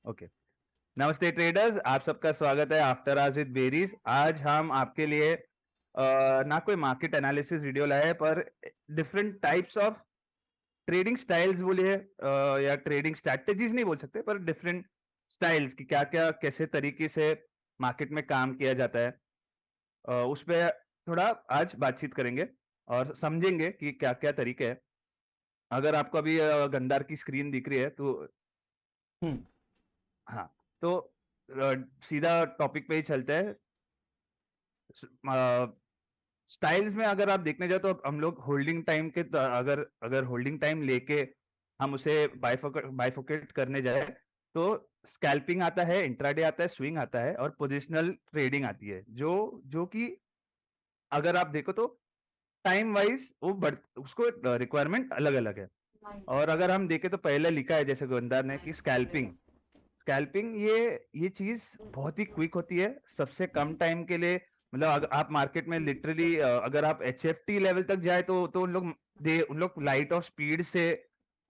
Okay. नमस्ते traders, आप सबका स्वागत है आफ्टर आवर्स विद बेरीज। आज हम आपके लिए ना कोई मार्केट एनालिसिस वीडियो लाए हैं, पर different types of trading styles बोलिए, या ट्रेडिंग स्ट्रैटेजीज नहीं बोल सकते, पर डिफरेंट स्टाइल्स की क्या क्या कैसे तरीके से मार्केट में काम किया जाता है, उस पे थोड़ा आज बातचीत करेंगे और समझेंगे कि क्या क्या तरीके हैं। अगर आपको अभी गंदार की स्क्रीन दिख रही है तो हम्म। हाँ, तो सीधा टॉपिक पे ही चलते हैं। स्टाइल्स में अगर आप देखने जाओ तो हम लोग होल्डिंग टाइम के अगर अगर होल्डिंग टाइम लेके हम उसे बाइफोकेट करने जाए तो स्कैल्पिंग आता है, इंट्राडे आता है, स्विंग आता है और पोजिशनल ट्रेडिंग आती है, जो जो कि अगर आप देखो तो टाइम वाइज वो बढ़ उसको रिक्वायरमेंट अलग अलग है। और अगर हम देखें तो पहले लिखा है जैसे गोविंदार ने कि स्कैल्पिंग स्कैल्पिंग ये चीज बहुत ही क्विक होती है सबसे कम टाइम के लिए। मतलब आप मार्केट में लिटरली अगर आप HFT लेवल तक जाए तो उन लोग लाइट और स्पीड से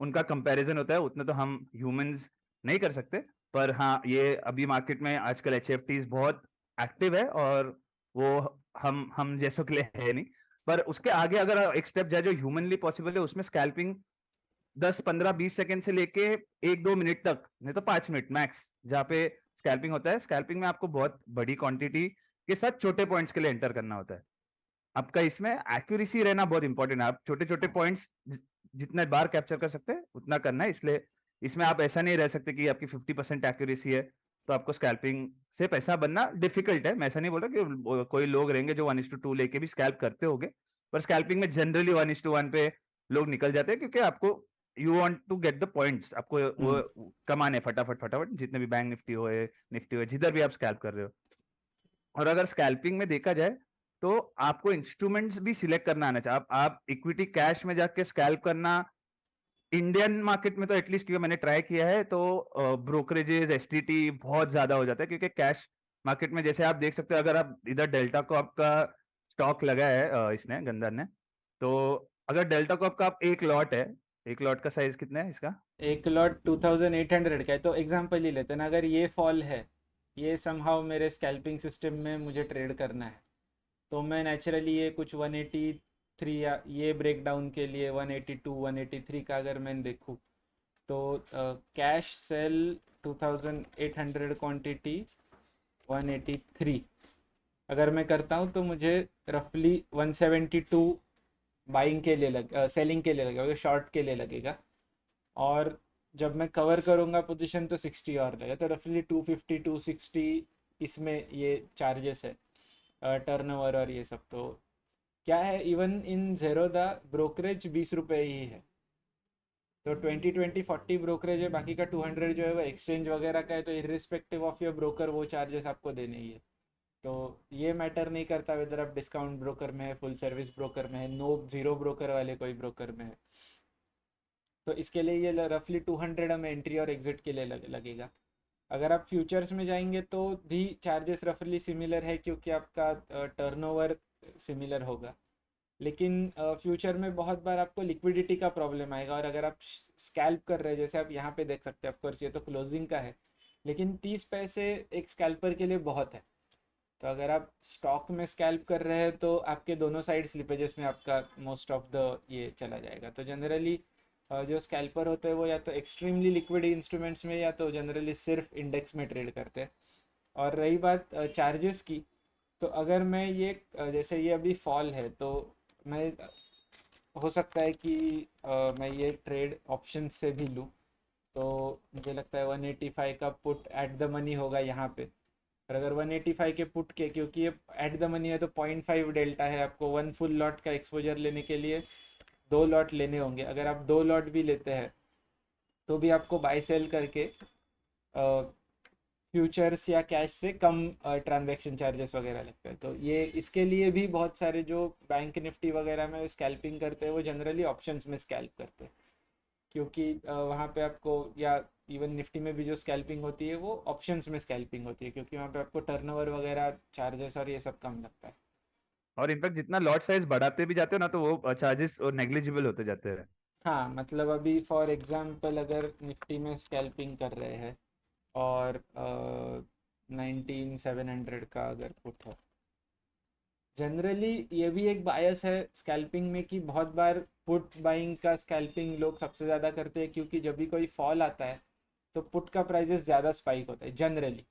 उनका कंपैरिजन होता है, उतना तो हम ह्यूमंस नहीं कर सकते। पर हाँ, ये अभी मार्केट में आजकल HFTs बहुत एक्टिव है और वो हम जैसों के लिए है नहीं। पर उसके आगे अगर एक स्टेप जाए जो ह्यूमनली पॉसिबल है, उसमें स्कैल्पिंग 10 15 20 सेकंड से लेके 1 2 मिनट तक, नहीं तो 5 मिनट मैक्स, जहाँ पे स्कैल्पिंग होता है। स्कैल्पिंग में आपको बहुत बड़ी क्वांटिटी के साथ छोटे पॉइंट्स के लिए एंटर करना होता है। आपका इसमें एक्यूरेसी रहना बहुत इंपॉर्टेंट है। आप छोटे छोटे पॉइंट्स जितने बार कैप्चर कर सकते हैं उतना करना है। इसलिए इसमें आप ऐसा नहीं रह सकते कि आपकी 50% एक्यूरेसी है तो आपको स्कैल्पिंग से पैसा बनना डिफिकल्ट है। मैं ऐसा नहीं बोल रहा कि कोई लोग रहेंगे जो 1:2 लेके भी स्कैल्प करते होंगे, पर स्कैल्पिंग में जनरली 1:1 पे लोग निकल जाते हैं, क्योंकि आपको you want to get the points, आपको हम्म। वो कमाने फटाफट फटाफट, जितने भी बैंक निफ्टी हो, जिधर भी आप स्कैल्प कर रहे हो। और अगर स्कैल्पिंग में देखा जाए तो आपको इंस्ट्रूमेंट्स भी सिलेक्ट करना आना चाहिए। आप इक्विटी कैश में जाके स्कैल्प करना इंडियन मार्केट में तो एटलीस्ट, क्योंकि मैंने ट्राई किया है, तो ब्रोकरेजेस एसटीटी बहुत ज्यादा हो जाता है। क्योंकि कैश मार्केट में जैसे आप देख सकते हो, अगर आप इधर डेल्टा को आपका स्टॉक लगा है इसने गंदर ने, तो अगर डेल्टा को आपका आप एक लॉट है, एक लॉट का साइज कितना है इसका? एक लॉट 2800 का है, तो एग्जांपल ही लेते हैं ना, अगर ये फॉल है, ये समहाउ मेरे स्कैल्पिंग सिस्टम में मुझे ट्रेड करना है, तो मैं नेचुरली ये कुछ 183 या ये ब्रेक डाउन के लिए 182 183 का अगर मैं देखूँ, तो कैश सेल 2800 क्वांटिटी 183 अगर मैं करता हूँ तो मुझे रफली 172 बाइंग के लिए सेलिंग के लिए लगेगा, शॉर्ट के लिए लगेगा। और जब मैं कवर करूँगा पोजीशन तो 60 और लगेगा, तो रफली 250 260 इसमें ये चार्जेस है, टर्नओवर और ये सब। तो क्या है, इवन इन ज़ेरोदा ब्रोकरेज 20 रुपये ही है, तो 20 20 40 ब्रोकरेज है, बाकी का 200 जो है वो एक्सचेंज वगैरह का है। तो इरिस्पेक्टिव ऑफ योर ब्रोकर वो चार्जेस आपको देने ही है। तो ये मैटर नहीं करता वेदर आप डिस्काउंट ब्रोकर में है, फुल सर्विस ब्रोकर में है, नो जीरो ब्रोकर वाले कोई ब्रोकर में है। तो इसके लिए ये रफली 200 हमें एंट्री और एग्जिट के लिए लगेगा। अगर आप फ्यूचर्स में जाएंगे तो भी चार्जेस रफली सिमिलर है, क्योंकि आपका टर्नओवर सिमिलर होगा। लेकिन फ्यूचर में बहुत बार आपको लिक्विडिटी का प्रॉब्लम आएगा, और अगर आप स्कैल्प कर रहे हैं, जैसे आप यहाँ पे देख सकते हैं, ऑफकोर्स ये तो क्लोजिंग का है, लेकिन 30 पैसे एक स्कैल्पर के लिए बहुत है। तो अगर आप स्टॉक में स्कैल्प कर रहे हैं तो आपके दोनों साइड स्लिपेजेस में आपका मोस्ट ऑफ द ये चला जाएगा। तो जनरली जो स्कैल्पर होते हैं वो या तो एक्सट्रीमली लिक्विड इंस्ट्रूमेंट्स में, या तो जनरली सिर्फ इंडेक्स में ट्रेड करते हैं। और रही बात चार्जेस की, तो अगर मैं ये जैसे ये अभी फॉल है, तो मैं हो सकता है कि मैं ये ट्रेड ऑप्शन से भी लूँ। तो मुझे लगता है 185 का पुट एट द मनी होगा यहाँ पे। और अगर 185 के पुट के, क्योंकि ये एट द मनी है, तो 0.5 डेल्टा है, आपको वन फुल लॉट का एक्सपोजर लेने के लिए 2 लॉट लेने होंगे। अगर आप 2 लॉट भी लेते हैं तो भी आपको बाय सेल करके फ्यूचर्स या कैश से कम ट्रांजैक्शन चार्जेस वगैरह लगते हैं। तो ये इसके लिए भी बहुत सारे जो बैंक निफ्टी वगैरह में स्कैल्पिंग करते हैं वो जनरली ऑप्शंस में स्कैल्प करते हैं, क्योंकि वहाँ पे आपको, या इवन निफ्टी में भी जो स्कैल्पिंग होती है वो ऑप्शंस में स्कैल्पिंग होती है, क्योंकि वहाँ पे आपको टर्नओवर वगैरह चार्जेस और ये सब कम लगता है। और इनफैक्ट जितना लॉट साइज बढ़ाते भी जाते हो ना, तो वो चार्जेस नेग्लिजिबल होते जाते हैं। हाँ, मतलब अभी फॉर एग्जांपल अगर निफ्टी में स्कैल्पिंग कर रहे हैं, और 19,700 का अगर पुट है। जनरली ये भी एक बायस है स्कैल्पिंग में कि बहुत बार पुट बाइंग का स्कैल्पिंग लोग सबसे ज़्यादा करते हैं, क्योंकि जब भी कोई फॉल आता है तो पुट का प्राइजेस ज़्यादा स्पाइक होता है जनरली।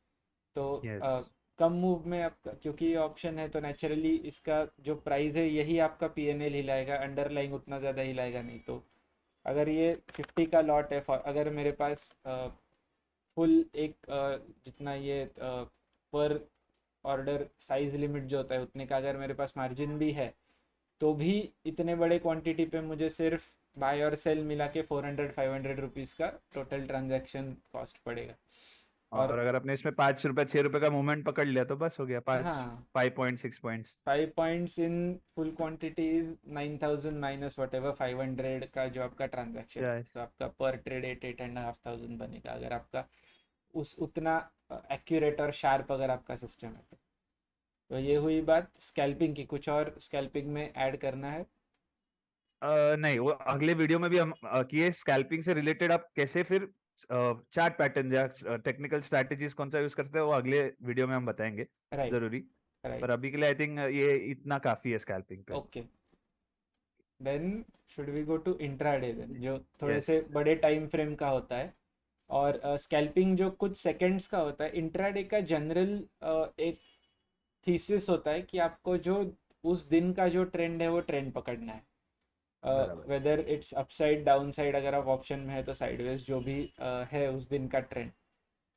तो यस। कम मूव में आपका क्योंकि ये ऑप्शन है तो नेचुरली इसका जो प्राइस है यही आपका पीएनएल हिलाएगा, अंडरलाइंग उतना ज़्यादा हिलाएगा नहीं। तो अगर ये 50 का लॉट है, अगर मेरे पास फुल एक जितना ये पर ऑर्डर साइज लिमिट जो होता है उतने का अगर मेरे पास मार्जिन भी है, तो भी इतने बड़े क्वांटिटी पे मुझे सिर्फ बाय और सेल मिला के 400-500 रुपीज़ का टोटल ट्रांजैक्शन कॉस्ट पड़ेगा। और और अगर अपने इसमें 5 रुपए 6 रुपए का मूवमेंट पकड़ लिया तो बस हो गया, पाँच हाँ, 5.6 points. 5 points in full quantity is 9,000 minus what ever 500 का जो आपका ट्रांजैक्शन है, यस। तो आपका पर ट्रेड 8-8.5 thousand बनेगा अगर आपका उस उतना एक्यूरेट और शार्प अगर आपका सिस्टम है तो ये हुई बात स्कैल्पिंग की। कुछ और स्कैल्पिंग में ऐड करना है? नहीं, वो अगले वीडियो में भी हम किए स्कैल्पिंग से रिलेटेड, आप कैसे फिर चार्ट पैटर्न या टेक्निकल स्ट्रेटजीज कौन सा यूज करते हैं वो अगले वीडियो में हम बताएंगे राइट, जरूरी। पर राइट, अभी के लिए आई थिंक ये इतना काफी है स्कैल्पिंग पे। Okay. Then should we go to intraday then, जो थोड़े यस। से बड़े टाइम फ्रेम का होता है और स्कैल्पिंग जो कुछ सेकंड्स का होता है। इंट्राडे का जनरल एक थीसिस होता है कि आपको जो उस दिन का जो ट्रेंड है वो ट्रेंड पकड़ना है, बराबर। Whether it's upside down side, अगर आप ऑप्शन में है तो साइडवेज, जो भी है उस दिन का ट्रेंड,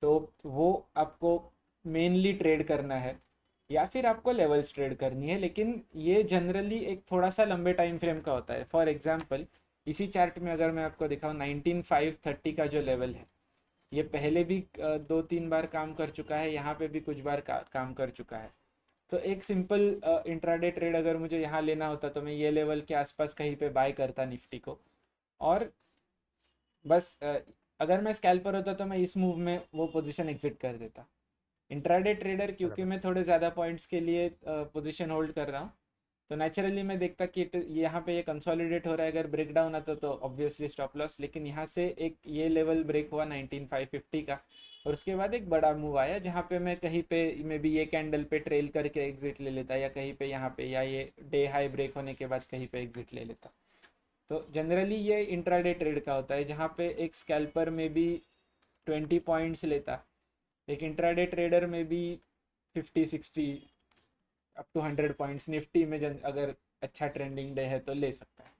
तो वो आपको मेनली ट्रेड करना है या फिर आपको लेवल्स ट्रेड करनी है। लेकिन ये जनरली एक थोड़ा सा लंबे टाइम फ्रेम का होता है। फॉर एग्जांपल इसी चार्ट में अगर मैं आपको दिखाऊं 19,530 का जो लेवल है, ये पहले भी 2-3 बार काम कर चुका है, यहाँ पे भी कुछ बार काम कर चुका है। तो एक सिंपल इंट्राडे ट्रेड अगर मुझे यहाँ लेना होता तो मैं ये लेवल के आसपास कहीं पे बाय करता निफ्टी को, और बस अगर मैं स्कैल्पर होता तो मैं इस मूव में वो पोजीशन एग्जिट कर देता। इंट्राडे ट्रेडर क्योंकि बराबर। मैं थोड़े ज़्यादा पॉइंट्स के लिए पोजीशन होल्ड कर रहा हूँ, तो नेचुरली मैं देखता कि यहाँ पे ये कंसोलिडेट हो रहा है, अगर ब्रेक डाउन आता तो ऑब्वियसली स्टॉप लॉस। लेकिन यहाँ से एक ये लेवल ब्रेक हुआ 19,550 का, और उसके बाद एक बड़ा मूव आया जहाँ पे मैं कहीं पे मे बी ये कैंडल पे ट्रेल करके एग्जिट ले लेता, या कहीं पे यहाँ पे, या ये डे हाई ब्रेक होने के बाद कहीं पे एग्जिट ले लेता। तो जनरली ये इंट्राडे ट्रेड का होता है जहाँ पे एक स्कैल्पर में भी 20 पॉइंट्स लेता, एक इंट्राडे ट्रेडर में भी 50-60 अप टू 100 पॉइंट्स निफ्टी में अगर अच्छा ट्रेंडिंग डे है तो ले सकता है।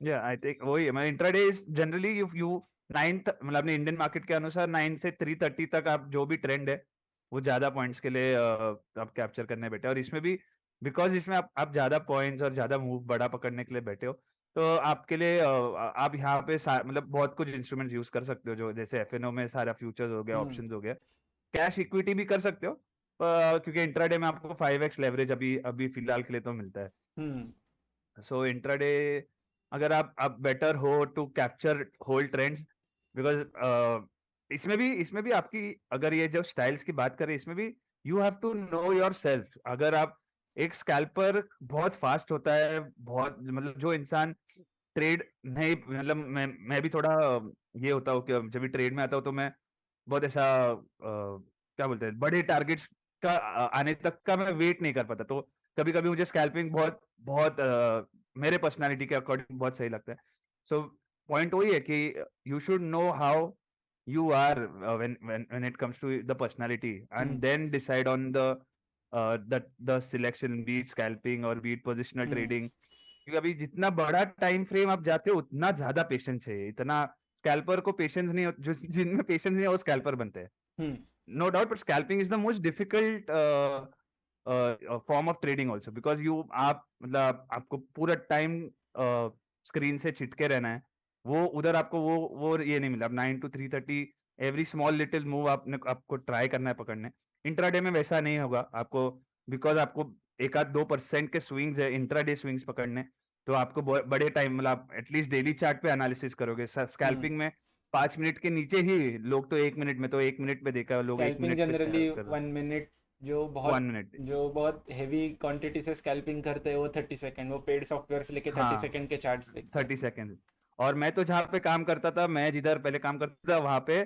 या आई थिंक वही है, मतलब intraday is generally you 9th, मतलब अपने इंडियन मार्केट के अनुसार 9 से 3:30 तक आप जो भी ट्रेंड है वो ज्यादा पॉइंट्स के लिए आप कैप्चर करने बैठे हो। और इसमें भी बिकॉज इसमें आप ज्यादा पॉइंट्स और ज्यादा मूव बड़ा पकड़ने के लिए बैठे हो, तो आपके लिए आप यहाँ पे मतलब बहुत कुछ इंस्ट्रूमेंट्स यूज कर सकते हो, जो जैसे एफएनओ में सारा फ्यूचर्स हो गया, हम्म, ऑप्शंस हो गया, कैश इक्विटी भी कर सकते हो। क्योंकि इंट्राडे में आपको 5x लेवरेज अभी अभी फिलहाल के लिए तो मिलता है। हम्म, सो इंट्राडे अगर आप बेटर हो to capture whole trends, because इसमें भी आपकी, अगर ये जो स्टाइल्स की बात करें इसमें भी you have to know yourself. अगर आप एक स्कैल्पर बहुत फास्ट होता है, बहुत मतलब जो इंसान ट्रेड नहीं, मतलब मैं भी थोड़ा ये होता हूँ कि जब भी ट्रेड में आता हूँ तो मैं बहुत ऐसा क्या बोलते हैं, बड़े टारगेट्स का आने तक का मैं वेट नहीं कर पाता। तो कभी कभी मुझे स्कैल्पिंग बहुत बहुत मेरे पर्सनालिटी के अकॉर्डिंग बहुत सही लगता है। सो पॉइंट वही है कि you should know how you are when it comes to the personality, and hmm, then decide on the selection, be it scalping or be it positional hmm, trading। क्योंकि अभी जितना बड़ा टाइम फ्रेम आप जाते हो उतना ज्यादा पेशेंस चाहिए। इतना स्कैल्पर को पेशेंस नहीं जो जिनमें पेशेंस नहीं है वो स्कैल्पर बनते हैं, hmm, no doubt. But scalping is the most difficult form of trading also, because you आप मतलब आपको पूरा टाइम स्क्रीन से चिटके रहना है। वो उधर आपको वो ये नहीं मिला। 9 to 3:30 every small little move आपको ट्राई करना है पकड़ने। इंट्राडे में वैसा नहीं होगा आपको, बिकॉज आपको 1-2% के स्विंग्स है इंट्राडे स्विंग्स पकड़ने। तो आपको बड़े टाइम, मतलब एटलीस्ट डेली चार्ट पे एनालिसिस करोगे। हम्म। स्कैल्पिंग में 5 मिनट के नीचे ही लोग तो 1 मिनट में, तो 1 मिनट पे देखा लोग, एक स्कैल्पिंग मिनट पे जनरली स्कैल्प कर। 1 मिनट, जो 1 मिनट। बहुत हैवी क्वांटिटी से स्कैल्पिंग करते हैं वो 30 सेकेंड, वो पेड सॉफ्टवेयर से लेके 30 हाँ, सेकेंड के चार्ट्स देखते हैं। 30 सेकेंड। और मैं तो जहाँ पे काम करता था, मैं जिधर पहले काम करता था वहां पे,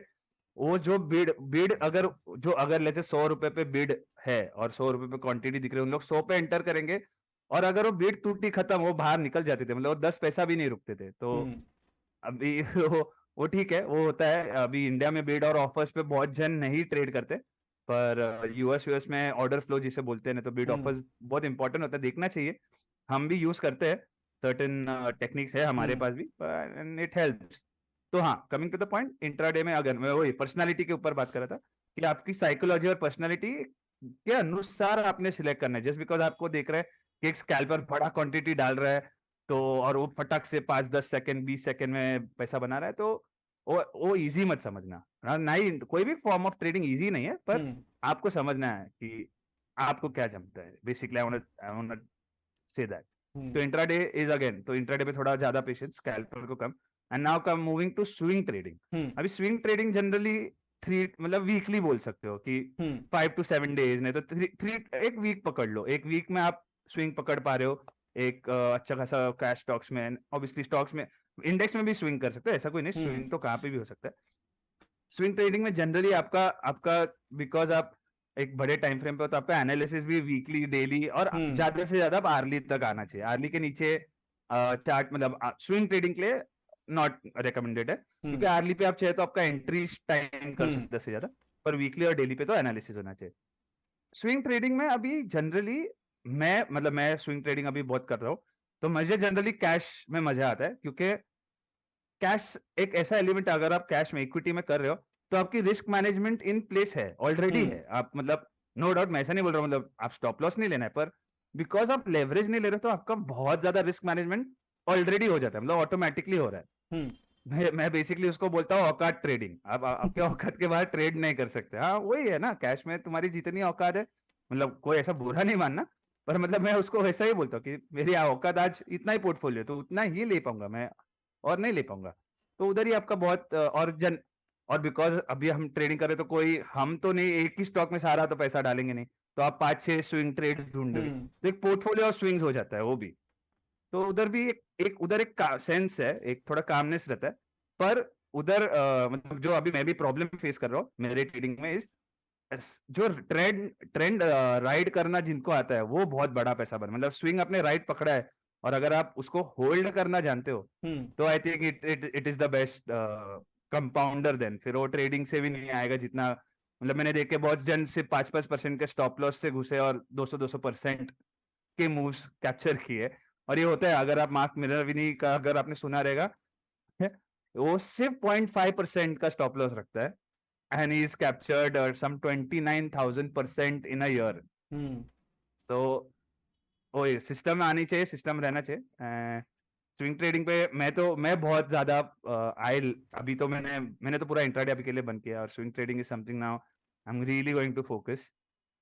वो जो बिड बिड अगर जो अगर लेते 100 रुपए पे बिड है और 100 रुपए पे क्वांटिटी दिख रही है, उन लोग 100 पे एंटर करेंगे, और अगर वो बिड टूटी खत्म, वो बाहर निकल जाते थे, मतलब वो 10 पैसा भी नहीं रुकते थे। तो हम्म अभी वो ठीक है, वो होता है। अभी इंडिया में बिड और ऑफर्स पे बहुत जन नहीं ट्रेड करते, पर यूएस में ऑर्डर फ्लो जिसे बोलते हैं ना, तो बिड हम्म ऑफर्स बहुत इंपॉर्टेंट होता है, देखना चाहिए। हम भी यूज करते हैं, सर्टेन टेक्निक्स है हमारे हम्म पास भी, एंड इट हेल्प्स। तो हाँ, coming to the point, intraday में अगर मैं वही पर्सनालिटी के ऊपर बात कर रहा था, कि आपकी साइकोलॉजी और पर्सनालिटी के अनुसार आपने सिलेक्ट करना है। जस्ट बिकॉज आपको देख रहे हैं कि एक स्कैल्पर बड़ा क्वांटिटी डाल रहा है, तो और वो फटक से 5-10 सेकंड 20 सेकंड में पैसा बना रहा है, तो वो इजी मत समझना। ना ही कोई भी फॉर्म ऑफ ट्रेडिंग इजी नहीं है, पर हम्म आपको समझना है कि आपको क्या जमता है। Basically I want say that. तो हम्म इंट्राडे इज अगेन, तो इंट्राडे पे थोड़ा ज्यादा पेशेंस, स्कैल्पर को कम। And now come moving to swing trading. Hmm अभी स्विंग ट्रेडिंग जनरली थ्री, मतलब वीकली बोल सकते हो कि हम्म 5 to 7 डेज, नहीं तो थ्री, एक वीक पकड़ लो। एक वीक में आप स्विंग पकड़ पा रहे हो, एक अच्छा खासा कैश स्टॉक्स में, ऑब्वियसली स्टॉक्स में, इंडेक्स में भी स्विंग कर सकते हो, ऐसा कोई नहीं, हम्म स्विंग तो कहाँ पे भी हो सकता है। स्विंग ट्रेडिंग में जनरली आपका आपका बिकॉज आप एक बड़े टाइम फ्रेम पे हो, तो आपका एनालिसिस भी वीकली, डेली, और हम्म ज्यादा से ज्यादा आर्ली तक आना चाहिए। आर्ली के नीचे चार्ट, मतलब स्विंग ट्रेडिंग के लिए नॉट रिकमेंडेड है, क्योंकि हम्म आर्ली पे आप चाहे तो आपका एंट्री टाइम कर हम्म सकते 10 से ज्यादा, पर वीकली और डेली पे तो एनालिसिस होना चाहिए। स्विंग ट्रेडिंग में अभी जनरली मैं स्विंग ट्रेडिंग अभी बहुत कर रहा हूँ, तो मुझे जनरली कैश में मजा आता है, क्योंकि कैश एक ऐसा एलिमेंट, अगर आप कैश में इक्विटी में कर रहे हो, तो आपकी रिस्क मैनेजमेंट इन प्लेस है, ऑलरेडी हम्म है। आप मतलब नो डाउट, मैं ऐसा नहीं बोल रहा हूँ, मतलब आप स्टॉप लॉस नहीं लेना है, पर बिकॉज आप लेवरेज नहीं ले रहे हो, तो आपका बहुत ज्यादा रिस्क मैनेजमेंट ऑलरेडी हो जाता है, मतलब ऑटोमेटिकली हो रहा है। हम्म मैं बेसिकली उसको बोलता हूँ औकात ट्रेडिंग। आप आपके औकात के बाहर ट्रेड नहीं कर सकते। हाँ, वही है ना, कैश में तुम्हारी जितनी औकात है, मतलब कोई ऐसा बुरा नहीं मानना, पर मतलब मैं उसको वैसा ही बोलता हूँ कि मेरी औकात आज इतना ही पोर्टफोलियो, तो उतना ही ले पाऊंगा मैं, और नहीं ले पाऊंगा। तो उधर ही आपका बहुत और बिकॉज अभी हम ट्रेडिंग कर रहे, तो कोई हम तो नहीं एक ही स्टॉक में सारा तो पैसा डालेंगे नहीं, तो आप 5-6 स्विंग ट्रेड्स ढूंढोगे, हम्म तो एक पोर्टफोलियो और स्विंग्स हो जाता है वो भी। तो उधर भी उधर एक सेंस है, एक थोड़ा कामनेस रहता है। पर उधर मतलब जो अभी मैं भी प्रॉब्लम फेस कर रहा हूँ मेरे ट्रेडिंग में, इस जो ट्रेंड ट्रेंड राइड करना जिनको आता है, वो बहुत बड़ा पैसा बन, मतलब स्विंग अपने राइट पकड़ा है, और अगर आप उसको होल्ड करना जानते हो, हम्म तो I think it is the best compounder. Then फिर वो ट्रेडिंग से भी नहीं आएगा जितना, मतलब मैंने देखे बहुत जन सिर्फ 5-5% के स्टॉप लॉस से घुसे और 200-200% के मूव्स कैप्चर किए। और ये होता है, अगर आप मार्क मिनरविनी का अगर आपने सुना रहेगा, वो सिर्फ 0.5% का स्टॉप लॉस रखता है, and he is captured some 29,000% in a year. Hmm तो वो सिस्टम आनी चाहिए, सिस्टम रहना चाहिए। स्विंग ट्रेडिंग पे मैं बहुत ज्यादा आई, अभी तो मैंने तो पूरा इंट्राडे अभी के लिए बंद किया, और swing trading is something now I am really going to focus.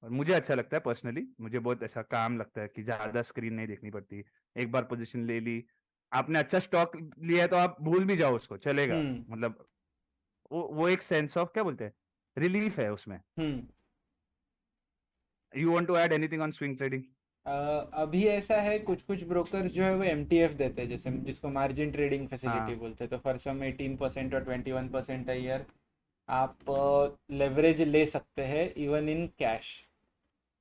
और मुझे अच्छा लगता है पर्सनली, मुझे बहुत ऐसा काम लगता है कि ज्यादा स्क्रीन नहीं देखनी पड़ती। एक बार पोजीशन ले ली, आपने अच्छा स्टॉक लिया है, तो आप भूल भी जाओ उसको, चलेगा, हम्म मतलब वो एक सेंस ऑफ क्या बोलते हैं, रिलीफ है उसमें। Hmm you want to add anything on swing trading? अभी ऐसा है, कुछ कुछ ब्रोकर जो है वो एमटीएफ देते हैं, जैसे जिसको मार्जिन ट्रेडिंग फैसिलिटी हाँ। बोलते हैं, तो फॉर सम 18% और 21% अ ईयर आप लेवरेज ले सकते हैं इवन इन कैश।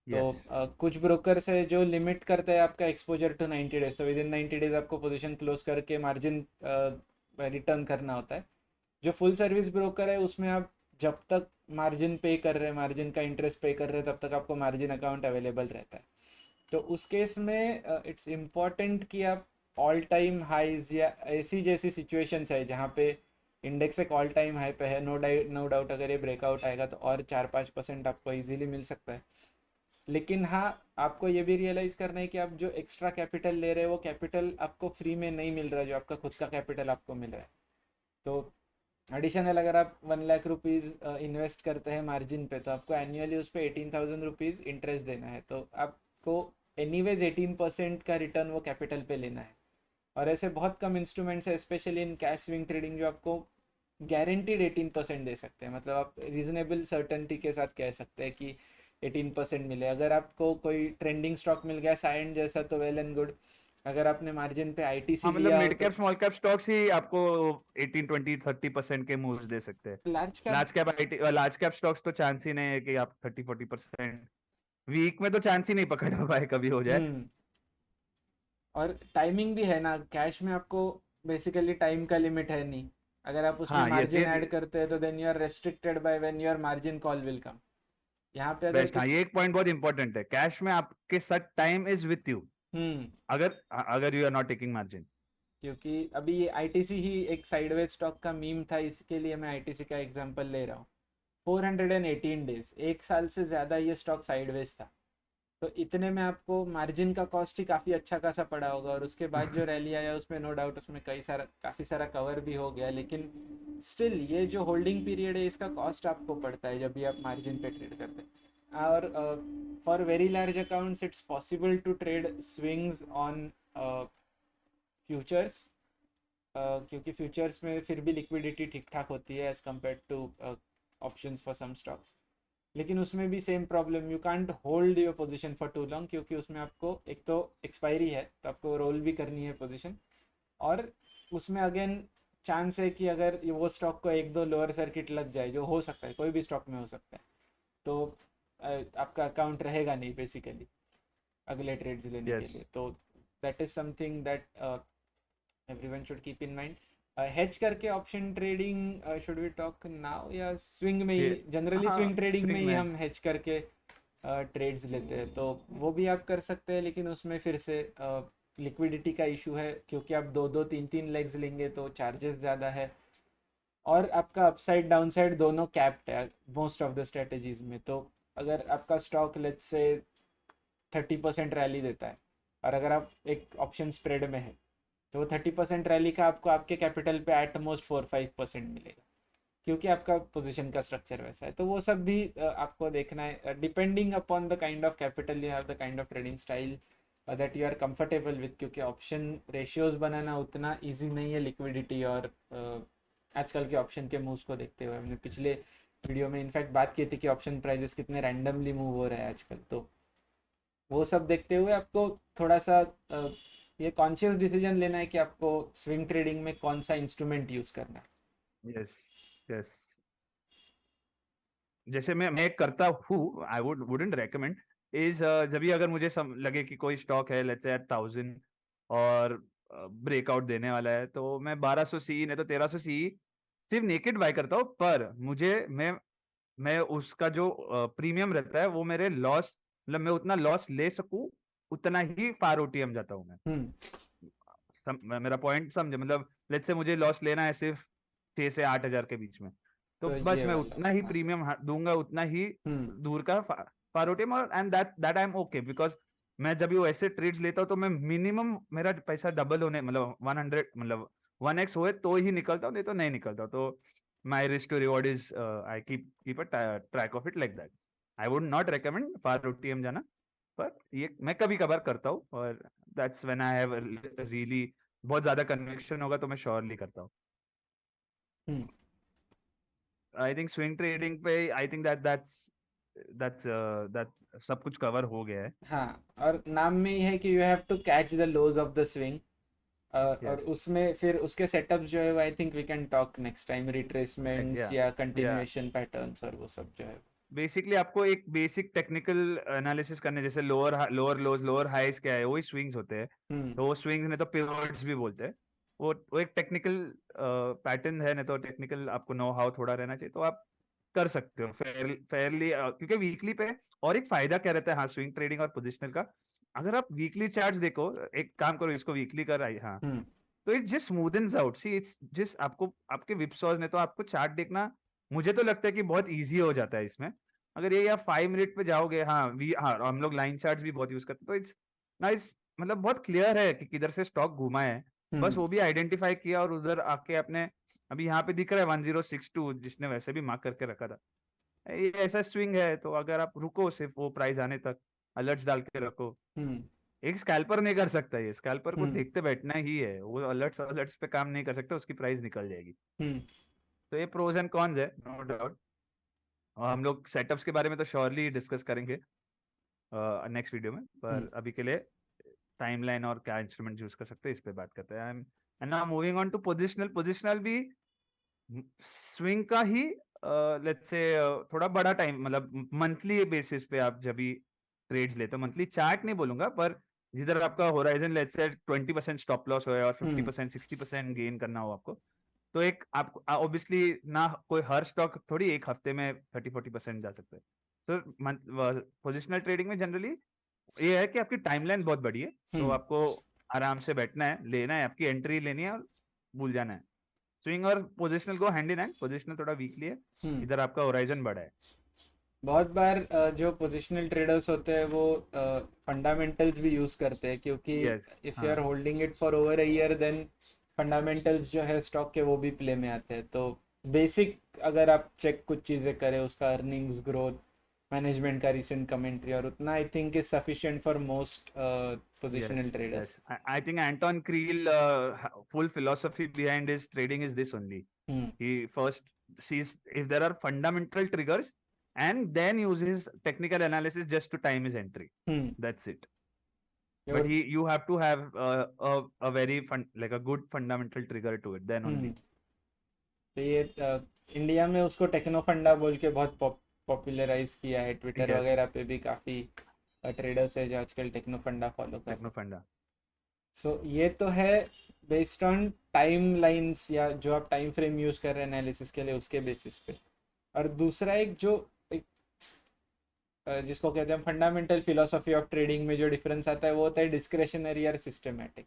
तो यस। कुछ ब्रोकर्स है जो लिमिट करते हैं आपका एक्सपोजर टू 90 डेज, तो विद इन 90 डेज आपको पोजीशन क्लोज करके मार्जिन रिटर्न करना होता है। जो फुल सर्विस ब्रोकर है उसमें आप जब तक मार्जिन पे कर रहे हैं, मार्जिन का इंटरेस्ट पे कर रहे हैं, तब तक आपको मार्जिन अकाउंट अवेलेबल रहता है। तो उस केस में इट्स इम्पॉर्टेंट कि आप ऑल टाइम हाइज या ऐसी जैसी सिचुएशंस है जहाँ पे इंडेक्स एक ऑल टाइम हाई पे है, नो डाउट अगर ये ब्रेकआउट आएगा तो और 4-5% आपको इजीली मिल सकता है। लेकिन हाँ, आपको ये भी रियलाइज़ करना है कि आप जो एक्स्ट्रा कैपिटल ले रहे हो वो कैपिटल आपको फ्री में नहीं मिल रहा है, जो आपका खुद का कैपिटल आपको मिल रहा है। तो एडिशनल अगर आप 1 लाख रुपीज़ इन्वेस्ट करते हैं मार्जिन पे, तो आपको एनुअली उस पर 18,000 रुपीज़ इंटरेस्ट देना है, तो आपको एनीवेज 18% का रिटर्न वो कैपिटल पे लेना है। और ऐसे बहुत कम इंस्ट्रूमेंट्स है specially in cash swing trading जो आपको गारंटीड 18% दे सकते हैं, मतलब आप रीजनेबल सर्टनटी के साथ कह सकते हैं कि 18% मिले। अगर आपको कोई ट्रेंडिंग स्टॉक मिल गया साइंड जैसा तो वेल एंड गुड, अगर आपने मार्जिन पे आईटीसी हाँ, मतलब लिया हो मिड तो कैप स्मॉल कैप स्टॉक्स ही आपको 18 20 30% के मूव्स दे सकते हैं। Large cap. Large cap stocks तो चांस ही नहीं है कि आप 30 40%, वीक में तो चांस ही नहीं पकड़ पाए कभी हो जाए। हम्म। और टाइमिंग भी है ना, कैश में आपको बेसिकली टाइम का लिमिट है नहीं। अगर आप उसमें हाँ, यस, मार्जिन ये ऐड करते हैं तो then you are restricted by when your margin call will come. यहाँ पे अगर बेस्ट। हाँ, किस ये एक पॉइंट बहुत इंपॉर्टेंट है, कैश में आपके साथ time is with you, hmm. अगर अगर you are not taking margin. क्योंकि अभी ये आईटीसी ही एक साइडवेज स्टॉक का मीम था, इसके लिए मैं आईटीसी का एग्जांपल ले रहा हूँ। 418 डेज, एक साल से ज़्यादा ये स्टॉक साइडवेज था। तो इतने में आपको मार्जिन का कॉस्ट ही काफ़ी अच्छा खासा पड़ा होगा, और उसके बाद जो रैली आया उसमें नो डाउट उसमें काफ़ी सारा कवर भी हो गया, लेकिन स्टिल ये जो होल्डिंग पीरियड है इसका कॉस्ट आपको पड़ता है जब भी आप मार्जिन पे ट्रेड करते हैं। और for very large accounts it's possible to trade swings on futures, क्योंकि फ्यूचर्स में फिर भी लिक्विडिटी ठीक ठाक होती है as compare to options for some stocks. लेकिन उसमें भी same problem, you can't hold your position for too long, क्योंकि उसमें आपको एक तो एक्सपायरी है तो आपको रोल भी करनी है पोजीशन, और उसमें अगेन चांस है कि अगर वो स्टॉक को एक दो लोअर सर्किट लग जाए, जो हो सकता है कोई भी स्टॉक में हो सकता है, तो आपका अकाउंट रहेगा नहीं बेसिकली अगले ट्रेड्स लेने के यस। लिए। तो that is something that everyone should keep in mind. Hedge करके option trading, should we talk now या स्विंग में ही? जनरली हाँ, स्विंग ट्रेडिंग में स्विंग ही में। हम हेज करके ट्रेड्स लेते हैं, तो वो भी आप कर सकते हैं, लेकिन उसमें फिर से लिक्विडिटी का इशू है, क्योंकि आप दो दो तीन तीन लेग्स लेंगे तो चार्जेस ज़्यादा है, और आपका अपसाइड डाउनसाइड दोनों कैप्ड है मोस्ट ऑफ द स्ट्रेटजीज में। तो अगर आपका स्टॉक लेट्स से 30% रैली देता है, और अगर आप एक ऑप्शन स्प्रेड में है, तो वो 30% रैली का आपको आपके कैपिटल पे एट मोस्ट 4-5% मिलेगा, क्योंकि आपका पोजीशन का स्ट्रक्चर वैसा है। तो वो सब भी आपको देखना है, depending upon the kind of capital you have, the kind of trading style that you are comfortable with, क्योंकि ऑप्शन रेशियोज बनाना उतना ईजी नहीं है लिक्विडिटी और आजकल के ऑप्शन के मूव्स को देखते हुए। हमने पिछले वीडियो में इनफैक्ट बात की थी कि ऑप्शन प्राइजेस कितने रैंडमली मूव हो रहे हैं आजकल, तो वो सब देखते हुए आपको थोड़ा सा ये कॉन्शियस डिसीजन लेना है कि आपको स्विंग ट्रेडिंग में कौन सा इंस्ट्रूमेंट यूज करना है। Yes, yes. जैसे मैं करता हूँ, आई वुडंट रेकमेंड इज, जब भी अगर मुझे लगे कि कोई स्टॉक है लेट्स से 1000 और ब्रेकआउट देने वाला है, तो मैं 1200 सी नहीं तो 1300 सी सिर्फ नेकेड बाय करता हूँ। पर मैं उसका जो प्रीमियम रहता है वो मेरे लॉस, मतलब मैं उतना लॉस ले सकूं उतना ही फार ओटीएम जाता हूँ मैं। हम्म। मेरा पॉइंट समझे, मतलब लेट्स से मुझे लॉस लेना है सिर्फ 6 से 8 हजार के बीच में, तो तो बस ये मैं वाला, उतना ही हाँ। प्रीमियम दूंगा, उतना ही हम्म। दूर का फारोटियम, और and that I am okay, because मैं जब भी वैसे ट्रेड्स लेता हूँ तो मैं मिनिमम मेरा पैसा डबल होने, मतलब 100, मतलब 1x होए तो ही निकलता हूँ, नहीं तो नहीं निकलता। तो my risk to reward is, I keep a track of it like that. I would not recommend फारोटियम जाना, पर ये मैं कभी कभार करता हूँ, और that's when I have really बहुत ज्यादा कन्विक्शन होगा तो मैं श्योरली करता हूँ। Hmm. I think swing trading पे आई थिंक दैट सब कुछ कवर हो गया है। हाँ, और नाम में ही है कि you have to catch the lows of the swing, और यस, उसमें फिर उसके सेटअप्स जो है, I think we can talk next time, retracements या या या कंटिन्यूएशन पैटर्न्स और वो सब जो है। बेसिकली आपको एक बेसिक टेक्निकल एनालिसिस करने, जैसे लोअर लोज लोअर हाइज क्या है, वही स्विंग्स होते हैं। हम्म। तो वो स्विंग्स नहीं तो पिवट्स भी बोलते हैं। वो एक टेक्निकल पैटर्न है, नहीं तो टेक्निकल आपको नो हाउ थोड़ा रहना चाहिए, तो आप कर सकते हो फेयरली, क्योंकि वीकली पे। और एक फायदा क्या रहता है, हाँ, स्विंग ट्रेडिंग और पोजिशनल का, अगर आप वीकली चार्ट देखो, एक काम करो, इसको वीकली कर आई, हाँ, हम्म। तो it just smoothens out. See it's just आपको आपके विपसॉज ने तो आपको चार्ट देखना, मुझे तो लगता है कि बहुत इजी हो जाता है इसमें। अगर ये आप 5 मिनट पे जाओगे, हाँ हाँ, हम लोग लाइन चार्ट्स भी बहुत यूज करते हैं, तो इट्स नाइस, मतलब बहुत क्लियर है कि किधर से स्टॉक घुमा है, बस हम्म। वो भी आइडेंटिफाई किया और उधर आके अपने, अभी यहाँ पे दिख रहा है 1062, जिसने वैसे भी मार्क करके रखा था, ये ऐसा स्विंग है, तो अगर आप रुको सिर्फ वो प्राइस आने तक, अलर्ट्स डाल के रखो। हम्म। एक स्कैल्पर नहीं कर सकता, ये स्कैल्पर को हम्म। देखते बैठना ही है, वो अलर्ट्स अलर्ट्स पे काम नहीं कर सकता, उसकी प्राइस निकल जाएगी। हम्म। तो ये प्रोज एंड कॉन्स है, नो डाउट। और हम लोग सेटअप्स के बारे में तो श्योरली डिस्कस करेंगे नेक्स्ट वीडियो में, हम्म। पर अभी के लिए टाइमलाइन और क्या इंस्ट्रूमेंट यूज कर सकते हैं इस पे बात करते हैं। And now moving on to positional. Positional भी स्विंग का ही लेट्स से थोड़ा बड़ा टाइम, मतलब मंथली बेसिस पे आप जब भी ट्रेड्स लेते हो, मंथली चार्ट नहीं बोलूंगा, पर जिधर आपका horizon let's say 20% stop loss हो और 50% 60% गेन करना हो आपको, तो एक आपको ऑब्वियसली ना कोई हर स्टॉक थोड़ी एक हफ्ते में 30-40% जा सकता है। तो पोजिशनल ट्रेडिंग में जनरली ये है कि आपकी टाइमलाइन बहुत बड़ी है, तो आपको आराम से बैठना है, लेना है, आपकी एंट्री लेनी है और भूल जाना है। स्विंग और पोजिशनल को हैंड इन हैंड, पोजिशनल थोड़ा वीकली है, इधर आपका होराइजन बड़ा है। बहुत बार जो पोजिशनल ट्रेडर्स होते हैं वो फंडामेंटल्स भी यूज करते हैं, क्योंकि यस, इफ यू आर हाँ, holding it for over a year then fundamentals जो है स्टॉक के वो भी प्ले में आते हैं। तो बेसिक अगर आप चेक कुछ चीज़ें करें, उसका अर्निंग्स ग्रोथ, मैनेजमेंट का रिसेंट कमेंट्री, और उतना I think is sufficient for most yes, positional traders. yes. I think Anton Creel, full philosophy behind his trading is this only. He first sees if there are fundamental triggers and then uses technical analysis just to time his entry. That's it. But you have to have a very like a good fundamental trigger to it, then only. तो ये India में उसको techno फंडा बोल के बहुत popularise किया है, ट्विटर Yes, वगैरह पे भी काफ़ी ट्रेडर्स है जो आजकल टेक्नो फंडा फॉलो कर रहे हैं। techno funda. सो ये तो है बेस्ड ऑन टाइम लाइन्स, या जो आप टाइम फ्रेम यूज कर रहे हैं एनालिसिस के लिए उसके बेसिस पे। और दूसरा एक जो एक जिसको कहते हैं फंडामेंटल फिलोसफी ऑफ ट्रेडिंग में जो डिफरेंस आता है वो होता है डिस्क्रेशनरी और सिस्टमेटिक।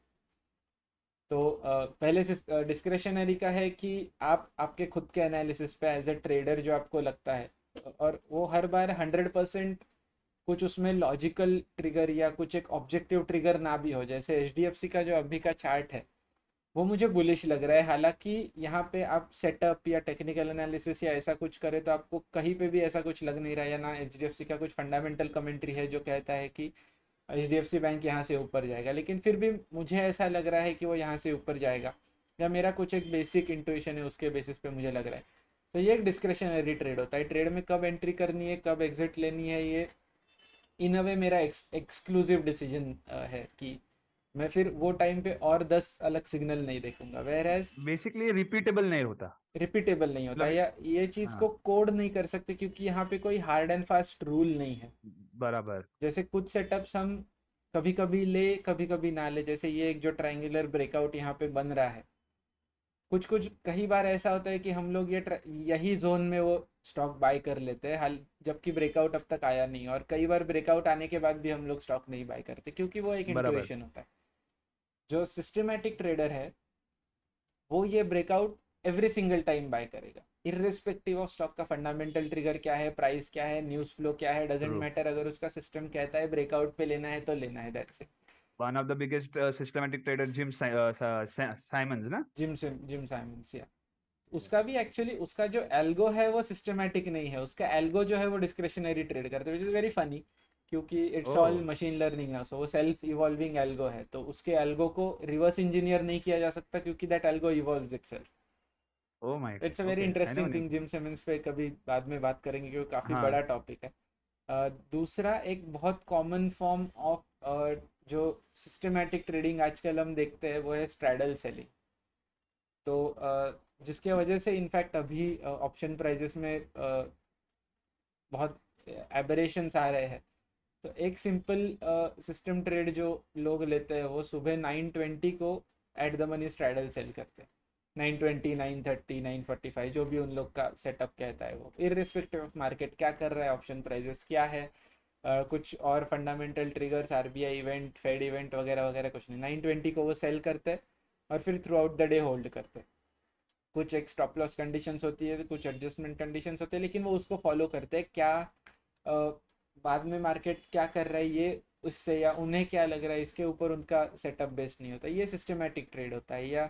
तो पहले से डिस्क्रेशनरी का है कि आप आपके खुद के एनालिसिस पे एज ए ट्रेडर जो आपको लगता है, और वो हर बार 100% कुछ उसमें लॉजिकल ट्रिगर या कुछ एक ऑब्जेक्टिव ट्रिगर ना भी हो। जैसे HDFC का जो अभी का चार्ट है वो मुझे बुलिश लग रहा है, हालांकि यहाँ पे आप सेटअप या टेक्निकल एनालिसिस या ऐसा कुछ करें तो आपको कहीं पे भी ऐसा कुछ लग नहीं रहा है, या ना HDFC का कुछ फंडामेंटल कमेंट्री है जो कहता है कि HDFC बैंक यहाँ से ऊपर जाएगा। लेकिन फिर भी मुझे ऐसा लग रहा है कि वो यहाँ से ऊपर जाएगा, या मेरा कुछ एक बेसिक इंट्यूशन है उसके बेसिस पे मुझे लग रहा है। तो ये एक डिस्क्रिशनरी ट्रेड होता है। ट्रेड में कब एंट्री करनी है, कब एग्जिट लेनी है, ये इन अ वे मेरा एक्सक्लूसिव डिसीजन है कि मैं फिर वो टाइम पे और 10 अलग सिग्नल नहीं देखूंगा। वेयर एज बेसिकली रिपीटेबल नहीं होता, रिपीटेबल नहीं होता, मतलब या ये चीज को हाँ, कोड नहीं कर सकते क्योंकि यहाँ पे कोई हार्ड एंड फास्ट रूल नहीं है। बराबर, जैसे कुछ सेटअप्स हम कभी कभी ले कभी कभी ना ले, जैसे ये एक जो ट्रायंगुलर ब्रेकआउट यहाँ पे बन रहा है, कुछ कुछ कई बार ऐसा होता है कि हम लोग यही जोन में वो स्टॉक बाय कर लेते हैं, हाल जबकि ब्रेकआउट अब तक आया नहीं, और कई बार ब्रेकआउट आने के बाद भी हम लोग स्टॉक नहीं बाय करते क्योंकि वो एक बराबर, इंट्यूशन होता है। जो सिस्टमेटिक ट्रेडर है वो ये breakout every single time buy करेगा, इररिस्पेक्टिव ऑफ स्टॉक का फंडामेंटल ट्रिगर क्या है, प्राइस क्या है, न्यूज़ फ्लो क्या है, डजेंट ट्रू। मैटर। अगर उसका सिस्टम कहता है ब्रेकआउट पे लेना है तो लेना है, that's it. One of the biggest systematic trader, Simons, ना? जिम साइमंड्स, या उसका भी एक्चुअली उसका जो एल्गो है वो सिस्टमेटिक नहीं है, उसका एल्गो जो है वो डिस्क्रिशनरी ट्रेड करते हैं, विच इज वेरी फनी क्योंकि it's all Oh, machine learning है, सो वो सेल्फ इवॉल्विंग एल्गो है, तो उसके एल्गो को रिवर्स इंजीनियर नहीं किया जा सकता क्योंकि that algo evolves itself. oh my God. It's a very Okay, I know interesting नहीं। थिंग। जिम सिमंस पे कभी बाद में बात करेंगे क्योंकि काफ़ी हाँ, बड़ा टॉपिक है। दूसरा एक बहुत कॉमन फॉर्म ऑफ जो सिस्टमेटिक ट्रेडिंग आजकल हम देखते हैं वो है स्ट्रैडल सेलिंग। तो जिसके वजह से इनफैक्ट अभी ऑप्शन प्राइजेस में बहुत एबरेशंस आ रहे हैं। तो एक सिंपल सिस्टम ट्रेड जो लोग लेते हैं वो सुबह 9:20 को at the money straddle sell करते हैं। 9:20, 9:30, 9:45 जो भी उन लोग का सेटअप कहता है वो, इररिस्पेक्टिव ऑफ मार्केट क्या कर रहा है, ऑप्शन प्राइजेस क्या है, कुछ और fundamental triggers, RBI event, Fed event वगैरह वगैरह कुछ नहीं। 9:20 को वो सेल करते हैं और फिर through out the day hold करते हैं। कुछ एक स्टॉप लॉस कंडीशंस होती है, कुछ एडजस्टमेंट कंडीशंस होते हैं, लेकिन वो उसको फॉलो करते हैं। क्या बाद में मार्केट क्या कर रहा है ये उससे, या उन्हें क्या लग रहा है इसके ऊपर उनका सेटअप बेस्ड नहीं होता। ये सिस्टमेटिक ट्रेड होता है, या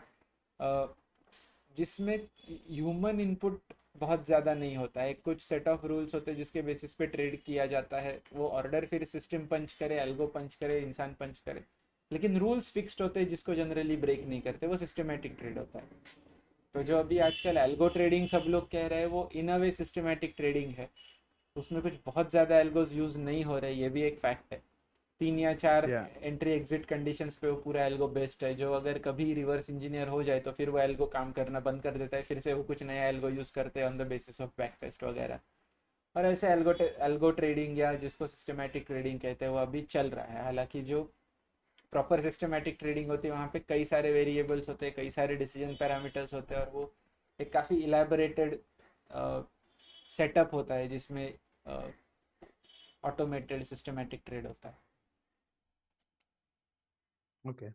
जिसमें ह्यूमन इनपुट बहुत ज़्यादा नहीं होता है। कुछ सेट ऑफ रूल्स होते हैं जिसके बेसिस पे ट्रेड किया जाता है, वो ऑर्डर फिर सिस्टम पंच करे, एल्गो पंच करे, इंसान पंच करे, लेकिन रूल्स फिक्स्ड होते हैं जिसको जनरली ब्रेक नहीं करते, वो सिस्टमेटिक ट्रेड होता है। तो जो अभी आजकल एल्गो ट्रेडिंग सब लोग कह रहे हैं वो इन अ वे सिस्टमेटिक ट्रेडिंग है, उसमें कुछ बहुत ज़्यादा एल्गोज यूज़ नहीं हो रहे, ये भी एक फैक्ट है। 3 या 4 Yeah. एंट्री एग्जिट कंडीशंस पे वो पूरा एल्गो बेस्ड है, जो अगर कभी रिवर्स इंजीनियर हो जाए तो फिर वो एल्गो काम करना बंद कर देता है, फिर से वो कुछ नया एल्गो यूज करते हैं on the basis of back test वगैरह। और ऐसे एल्गो ट्रेडिंग या जिसको सिस्टमैटिक ट्रेडिंग कहते हैं वो अभी चल रहा है। हालांकि जो प्रॉपर सिस्टमैटिक ट्रेडिंग होती है वहाँ पे कई सारे वेरिएबल्स होते हैं, कई सारे डिसीजन पैरामीटर्स होते हैं, और वो एक काफ़ी इलेबोरेटेड सेटअप होता है जिसमें ऑटोमेटेड सिस्टमैटिक ट्रेड होता है। Okay.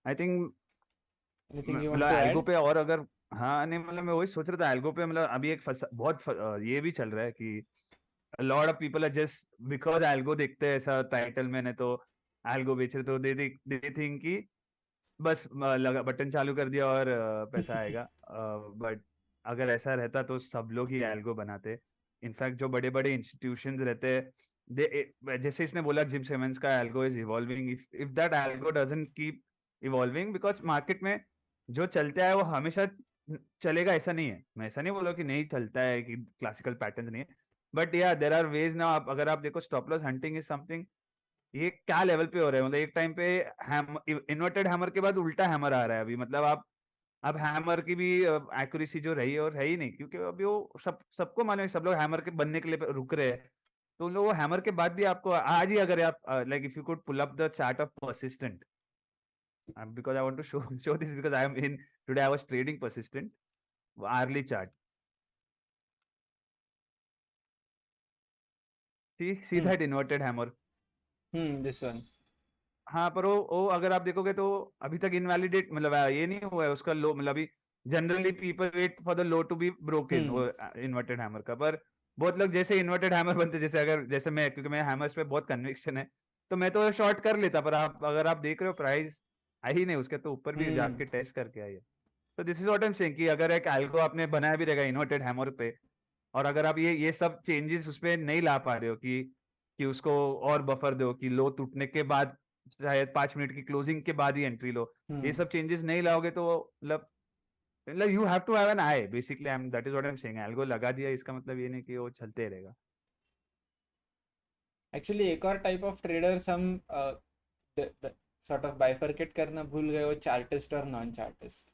I think anything you want मतलब टू एल्गो ऐड? पे और अगर, हाँ नहीं मतलब मैं वही सोच रहा था एल्गो पे, मतलब अभी एक ये भी चल रहा है कि lot of people are just because algo देखते हैं ऐसा टाइटल मैंने तो एल्गो बेच रहे, तो दे थिंक कि बस लगा बटन चालू कर दिया और पैसा आएगा। बट अगर ऐसा रहता तो सब लोग ही एल्गो बनाते। इनफैक्ट जो बड़े बड़े इंस्टीट्यूशंस रहते हैं, जैसे इसने बोला जिम सिमंस का algo is evolving, if that algo doesn't keep evolving, because market में जो चलता है वो हमेशा चलेगा ऐसा नहीं है। मैं ऐसा नहीं बोला कि नहीं चलता है, कि क्लासिकल पैटर्न नहीं है, बट या देर आर वेज ना। अगर आप देखो stop loss hunting is something, ये क्या लेवल पे हो रहा है, मतलब एक टाइम पे इन्वर्टेड हैमर के बाद उल्टा हैमर आ रहा है अभी, मतलब आप अब हैमर की भी एक्यूरेसी जो रही है और है ही नहीं, क्योंकि अभी वो सबको मालूम है, सब लोग हैमर के बनने के लिए रुक रहे हैं। तो उन लोग वो हैमर के बाद भी आपको आज ही, अगर आप like if you could pull up the chart of Persistent, because I want to show this, because I am in today I was trading Persistent early chart, see that inverted hammer. This one. हाँ पर वो अगर आप देखोगे तो अभी तक invalidate, मतलब ये नहीं हुआ है उसका लो, मतलब अभी generally people wait for the low to be broken वो इन्वर्टेड हैमर का। पर बहुत लोग जैसे इन्वर्टेड हैमर बनते, जैसे अगर जैसे मैं, क्योंकि मैं हैमर्स पे बहुत कन्विक्शन है, तो मैं तो शॉर्ट कर लेता, पर आप अगर आप देख रहे हो प्राइस आई ही नहीं उसके, तो ऊपर भी जाके टेस्ट करके आई है। तो this is what I am saying कि अगर एक एल्गो आपने बनाया भी रहेगा इन्वर्टेड हैमर पे, और अगर आप ये सब चेंजेस उसपे नहीं ला पा रहे हो कि उसको और बफर दो, कि लो टूटने के बाद शायद 5 मिनट की क्लोजिंग के बाद ही एंट्री लो, ये सब चेंजेस नहीं लाओगे तो मतलब you have to have an I basically, I am that is what I am saying. Algo लगा दिया इसका मतलब ये नहीं कि वो चलते रहेगा। एक्चुअली एक और टाइप ऑफ ट्रेडर्स हम सॉर्ट ऑफ बाइफरकेट करना भूल गए, वो चार्टिस्ट और नॉन चार्टिस्ट।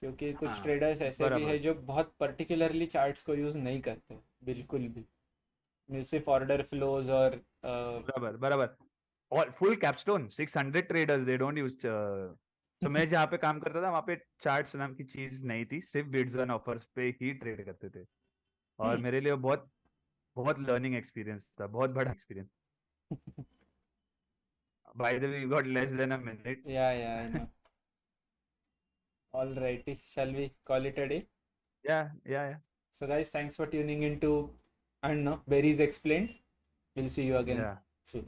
क्योंकि कुछ हाँ ट्रेडर्स ऐसे भी है बराबर जो बहुत पर्टिकुलरली चार्ट्स को यूज़ नहीं करते बिल्कुल भी, सिर्फ ऑर्डर फ्लोज और बराबर बराबर। और full capstone 600 traders they don't use. तो मैं जहाँ पे काम करता था वहाँ पे चार्ट्स नाम की चीज नहीं थी, सिर्फ बिड्स एंड ऑफर्स पे ही ट्रेड करते थे, और मेरे लिए वो बहुत बहुत लर्निंग एक्सपीरियंस था, बहुत बड़ा experience. By the way, you got less than a minute. Yeah I know. Alrighty, shall we call it a day? या So guys, thanks for tuning in to, I don't know, Berries Explained. We'll see you again या soon.